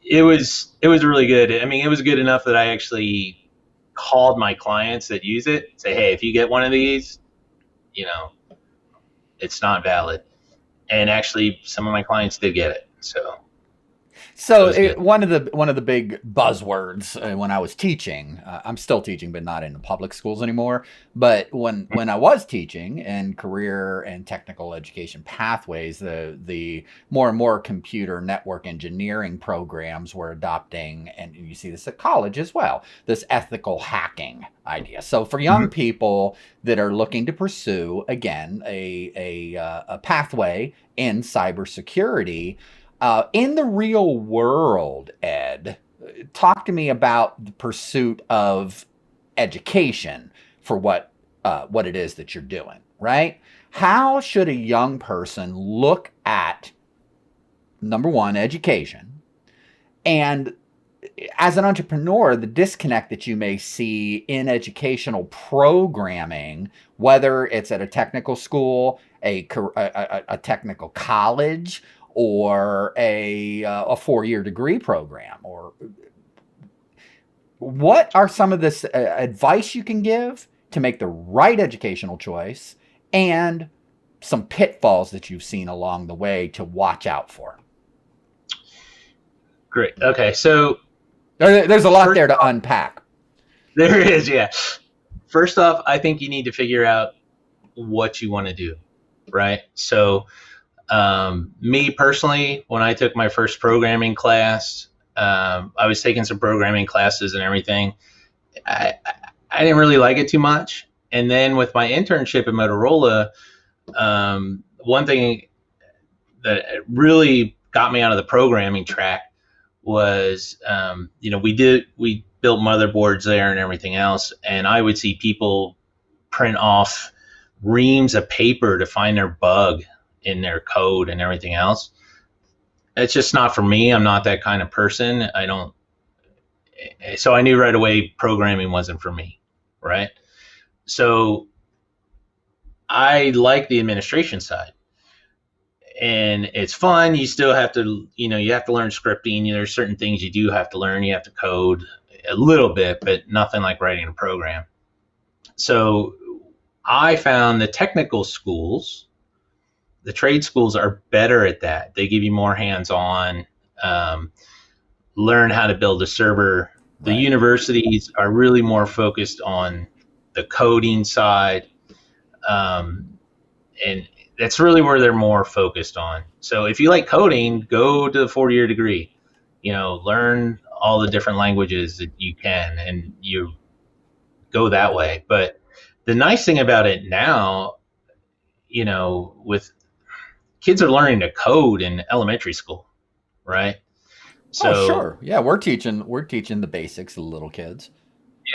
it was really good. I mean, it was good enough that I actually called my clients that use it, say, hey, if you get one of these, it's not valid. And actually, some of my clients did get it. So one of the big buzzwords when I was teaching, I'm still teaching, but not in the public schools anymore. But when I was teaching in career and technical education pathways, the more and more computer network engineering programs were adopting, and you see this at college as well, this ethical hacking idea. So for young people that are looking to pursue, again, a pathway in cybersecurity. In the real world, Ed, talk to me about the pursuit of education for what it is that you're doing, right? How should a young person look at, number one, education, and as an entrepreneur, the disconnect that you may see in educational programming, whether it's at a technical school, a technical college, or a 4-year degree program, or what are some of this advice you can give to make the right educational choice, and some pitfalls that you've seen along the way to watch out for? Great. Okay. So there's a lot there to unpack. There is. Yeah. First off, I think you need to figure out what you want to do. Right. So, me personally, when I took my first programming class, I was taking some programming classes and everything. I didn't really like it too much. And then with my internship at Motorola, one thing that really got me out of the programming track was, we built motherboards there and everything else. And I would see people print off reams of paper to find their bug in their code and everything else. It's just not for me. I'm not that kind of person. So I knew right away programming wasn't for me, right? So I like the administration side, and it's fun. You still have to, you have to learn scripting. There's certain things you do have to learn. You have to code a little bit, but nothing like writing a program. So I found the technical schools, the trade schools, are better at that. They give you more hands-on, learn how to build a server. The Right. universities are really more focused on the coding side, and that's really where they're more focused on. So if you like coding, go to the 4-year degree. Learn all the different languages that you can, and you go that way. But the nice thing about it now, with kids are learning to code in elementary school, right? Oh, So sure. Yeah, we're teaching the basics to the little kids.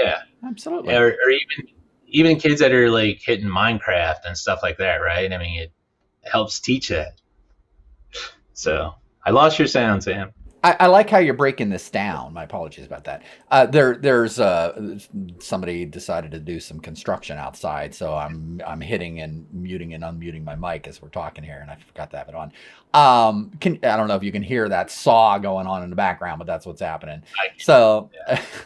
yeah, Absolutely. or even kids that are like hitting Minecraft and stuff like that, right? I mean, it helps teach that. So I lost your sound, Sam. I like how you're breaking this down. My apologies about that. There's somebody decided to do some construction outside, so I'm hitting and muting and unmuting my mic as we're talking here, and I forgot to have it on. I don't know if you can hear that saw going on in the background, but that's what's happening. So,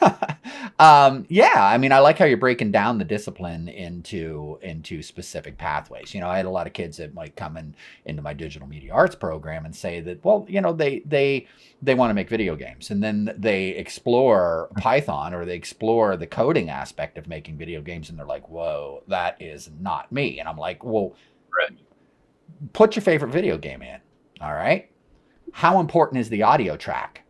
Yeah. yeah, I mean, I like how you're breaking down the discipline into specific pathways. I had a lot of kids that might come into my digital media arts program and say that, well, they want to make video games, and then they explore Python or they explore the coding aspect of making video games, and they're like, whoa, that is not me. And I'm like, well, Right. put your favorite video game in. All right. How important is the audio track?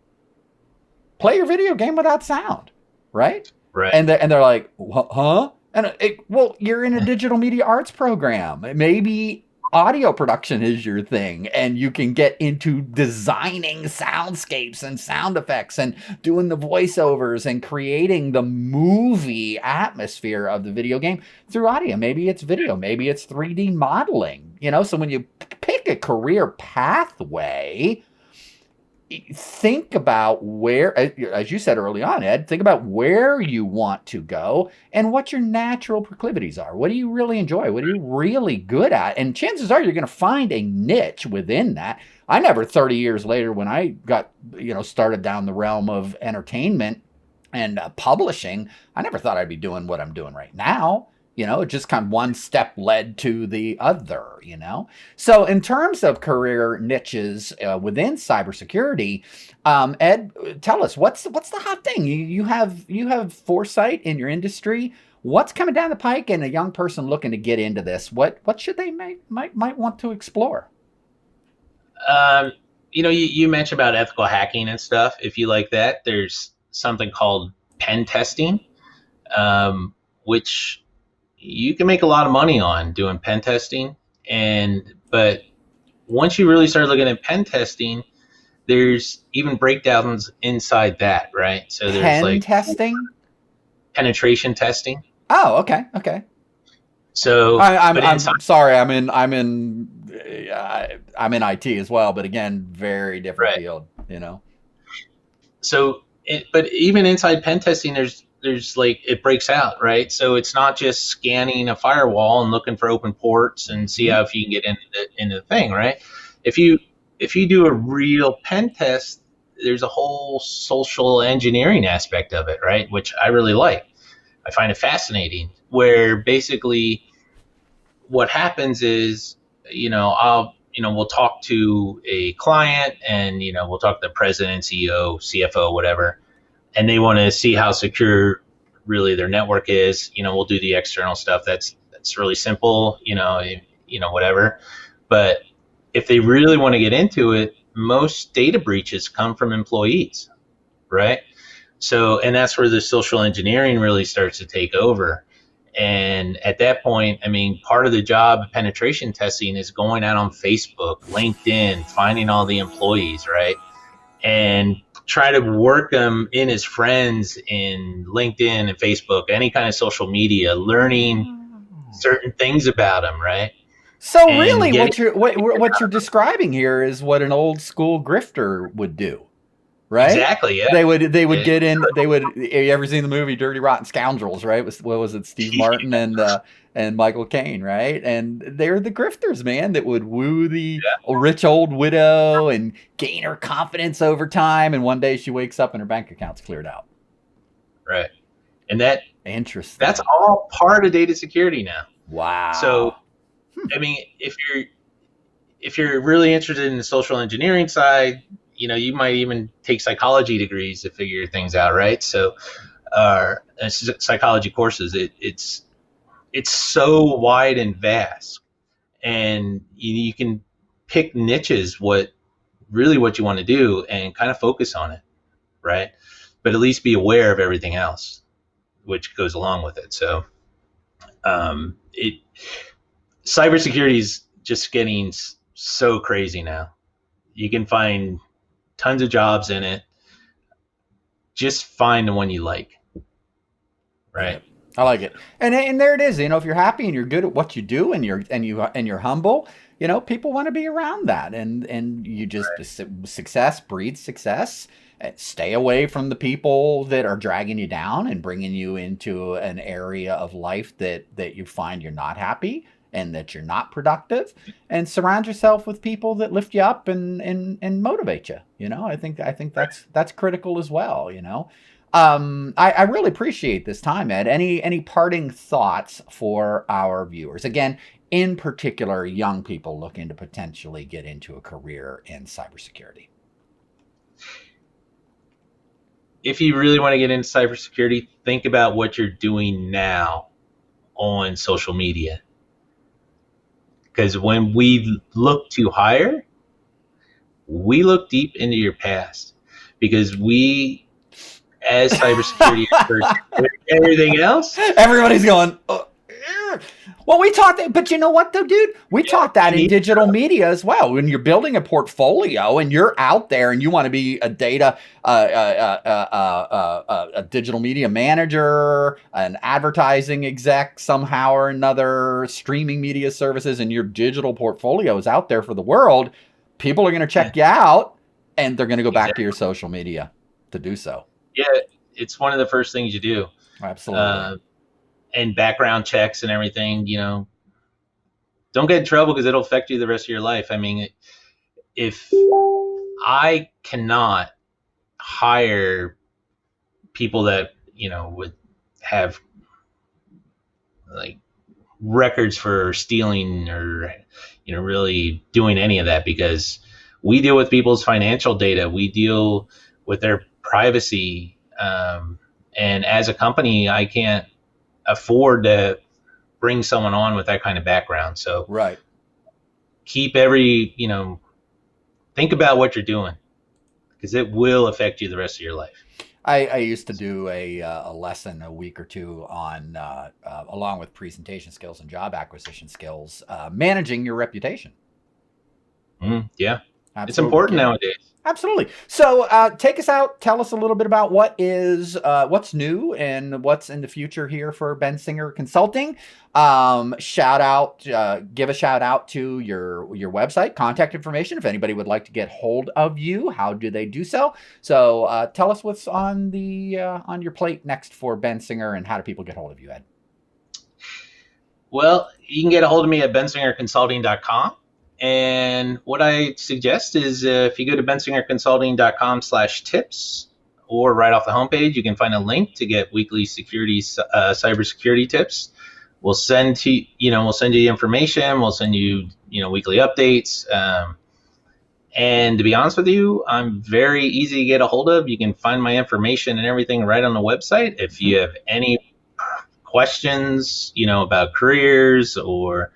Play your video game without sound, right? Right. And they're like, huh? And well, you're in a digital media arts program. Maybe audio production is your thing, and you can get into designing soundscapes and sound effects and doing the voiceovers and creating the movie atmosphere of the video game through audio. Maybe it's video, maybe it's 3D modeling. So when you pick a career pathway, think about where, as you said early on, Ed, think about where you want to go and what your natural proclivities are. What do you really enjoy? What are you really good at? And chances are you're going to find a niche within that. I never, 30 years later, when I got, started down the realm of entertainment and publishing, I never thought I'd be doing what I'm doing right now. It just kind of one step led to the other, So in terms of career niches within cybersecurity, Ed, tell us, what's the hot thing? You have foresight in your industry. What's coming down the pike, and a young person looking to get into this, what should they might want to explore? You mentioned about ethical hacking and stuff. If you like that, there's something called pen testing, which you can make a lot of money on doing pen testing. But once you really start looking at pen testing, there's even breakdowns inside that, right? So there's Pen testing? Penetration testing. Oh, okay. So I'm sorry. I'm in IT as well, but again, very different right. field. So, but even inside pen testing, there's it breaks out, right? So it's not just scanning a firewall and looking for open ports and see how if you can get into the thing, right? If you do a real pen test, there's a whole social engineering aspect of it, right? Which I really like. I find it fascinating, where basically what happens is, we'll talk to a client, and we'll talk to the president, CEO, CFO, whatever, and they want to see how secure really their network is. We'll do the external stuff. That's really simple, whatever. But if they really want to get into it, most data breaches come from employees, right? So, and that's where the social engineering really starts to take over. And at that point, I mean, part of the job of penetration testing is going out on Facebook, LinkedIn, finding all the employees, right? And try to work them in as friends in LinkedIn and Facebook, any kind of social media, learning certain things about them, right? So and really, getting what you're describing here is what an old school grifter would do, right? exactly, yeah. They would It- get in. They would. You ever seen the movie Dirty Rotten Scoundrels? Right? What was it? Steve Martin and Michael Caine, right? And they're the grifters, man, that would woo the rich old widow and gain her confidence over time. And one day she wakes up and her bank account's cleared out. right, and Interesting. that's all part of data security now. So, Wow. I mean, if you're really interested in the social engineering side, you might even take psychology degrees to figure things out, right? So, psychology courses, it's so wide and vast, and you can pick niches, what you want to do, and kind of focus on it, right? But at least be aware of everything else which goes along with it. So, it cybersecurity is just getting so crazy now. You can find tons of jobs in it. Just find the one you like, right? I like it, and there it is. If you're happy and you're good at what you do, and you're humble, people want to be around that, and you just success breeds success. Stay away from the people that are dragging you down and bringing you into an area of life that you find you're not happy and that you're not productive, and surround yourself with people that lift you up and motivate you. I think that's critical as well. I really appreciate this time, Ed. Any parting thoughts for our viewers? Again, in particular, young people looking to potentially get into a career in cybersecurity. If you really want to get into cybersecurity, think about what you're doing now on social media. Because when we look to hire, we look deep into your past. Because we, as cybersecurity experts, everything else, everybody's going, well, we taught that, but you know what though, dude? We taught that in digital media as well. When you're building a portfolio and you're out there and you want to be a digital media manager, an advertising exec somehow or another, streaming media services, and your digital portfolio is out there for the world, people are going to check you out and they're going to go back to your social media to do so. Yeah, it's one of the first things you do. Absolutely. And background checks and everything, don't get in trouble because it'll affect you the rest of your life. I mean, if I cannot hire people that, would have like records for stealing or, really doing any of that, because we deal with people's financial data, we deal with their privacy. And as a company, I can't afford to bring someone on with that kind of background. So right. Keep think about what you're doing, because it will affect you the rest of your life. I used to do a lesson a week or two on, along with presentation skills and job acquisition skills, managing your reputation. Yeah. Absolutely. It's important nowadays. Absolutely. So take us out. Tell us a little bit about what's new and what's in the future here for Bensinger Consulting. Give a shout out to your website, contact information. If anybody would like to get hold of you, how do they do so? So tell us what's on your plate next for Bensinger, and how do people get hold of you, Ed? Well, you can get a hold of me at bensingerconsulting.com. And what I suggest is if you go to bensingerconsulting.com/tips, or right off the homepage, you can find a link to get weekly cybersecurity tips. We'll send you the information. We'll send you, weekly updates. And to be honest with you, I'm very easy to get a hold of. You can find my information and everything right on the website. If you have any questions, about careers, or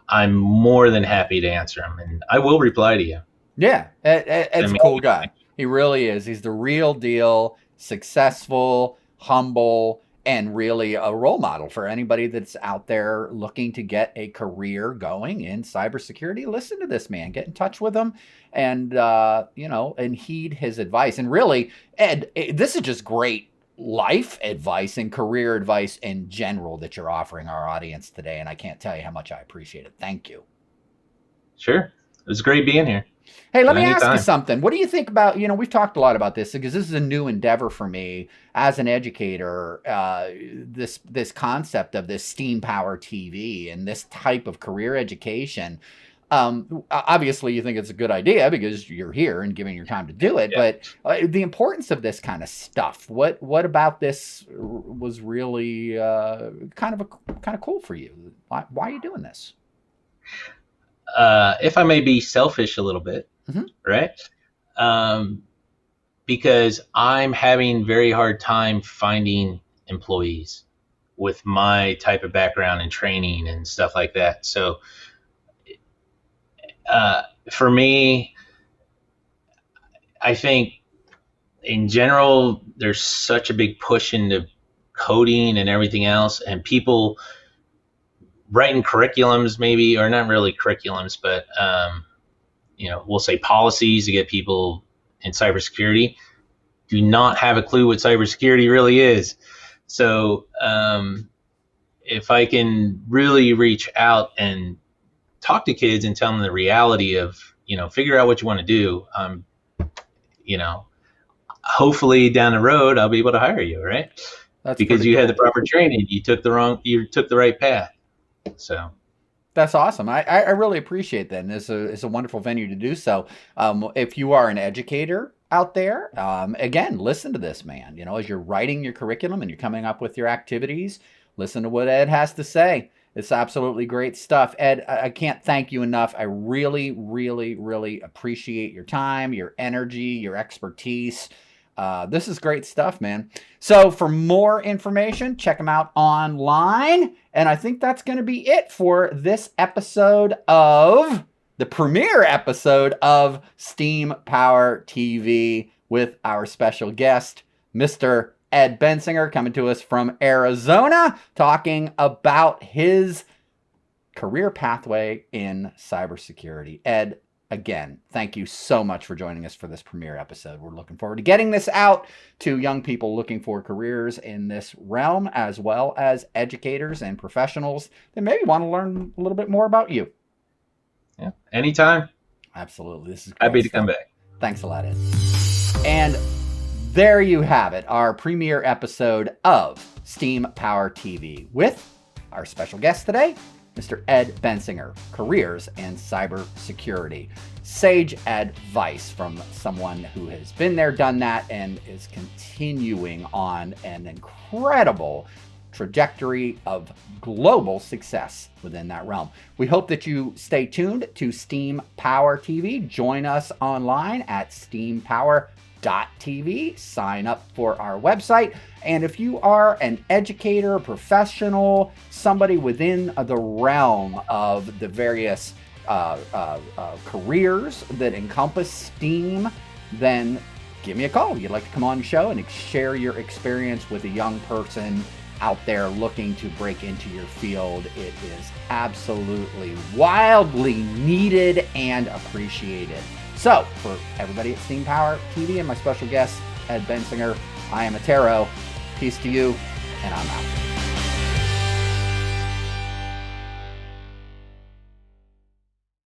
I'm more than happy to answer them, and I will reply to you. Yeah, Ed's a cool guy. He really is. He's the real deal, successful, humble, and really a role model for anybody that's out there looking to get a career going in cybersecurity. Listen to this man. Get in touch with him, and and heed his advice. And really, Ed, this is just great life advice and career advice in general that you're offering our audience today. And I can't tell you how much I appreciate it. Thank you. Sure. It was great being here. Hey, let me ask you Anytime. something. What do you think about, we've talked a lot about this because this is a new endeavor for me as an educator, this concept of this STEAM Power TV and this type of career education. Obviously, you think it's a good idea because you're here and giving your time to do it. Yeah. But the importance of this kind of stuff, what about this was really kind of cool for you? Why are you doing this? If I may be selfish a little bit, right? Because I'm having very hard time finding employees with my type of background and training and stuff like that. So for me, I think in general, there's such a big push into coding and everything else, and people writing curriculums maybe, or not really curriculums, but we'll say policies to get people in cybersecurity, do not have a clue what cybersecurity really is. So if I can really reach out and talk to kids and tell them the reality of, figure out what you want to do, hopefully down the road, I'll be able to hire you, right? That's because you cool. had the proper training, you took the right path. So that's awesome. I really appreciate that. And it's a wonderful venue to do so. If you are an educator out there, again, listen to this man, as you're writing your curriculum and you're coming up with your activities, listen to what Ed has to say. It's absolutely great stuff. Ed, I can't thank you enough. I really, really, really appreciate your time, your energy, your expertise. This is great stuff, man. So for more information, check them out online. And I think that's going to be it for this episode of the premiere episode of STEAM Power TV with our special guest, Mr. Ed Bensinger, coming to us from Arizona, talking about his career pathway in cybersecurity. Ed, again, thank you so much for joining us for this premiere episode. We're looking forward to getting this out to young people looking for careers in this realm, as well as educators and professionals that maybe want to learn a little bit more about you. Yeah, anytime. Absolutely. This is great happy to stuff. come back. Thanks a lot, Ed. And there you have it, our premiere episode of STEAM Power TV with our special guest today, Mr. Ed Bensinger, Careers in Cybersecurity. Sage advice from someone who has been there, done that, and is continuing on an incredible trajectory of global success within that realm. We hope that you stay tuned to STEAM Power TV. Join us online at steampower.tv. Sign up for our website. And if you are an educator, professional, somebody within the realm of the various careers that encompass STEAM, then give me a call. You'd like to come on the show and share your experience with a young person out there looking to break into your field. It is absolutely wildly needed and appreciated. So, for everybody at STEAM Power TV and my special guest, Ed Bensinger, I am Atero. Peace to you, and I'm out.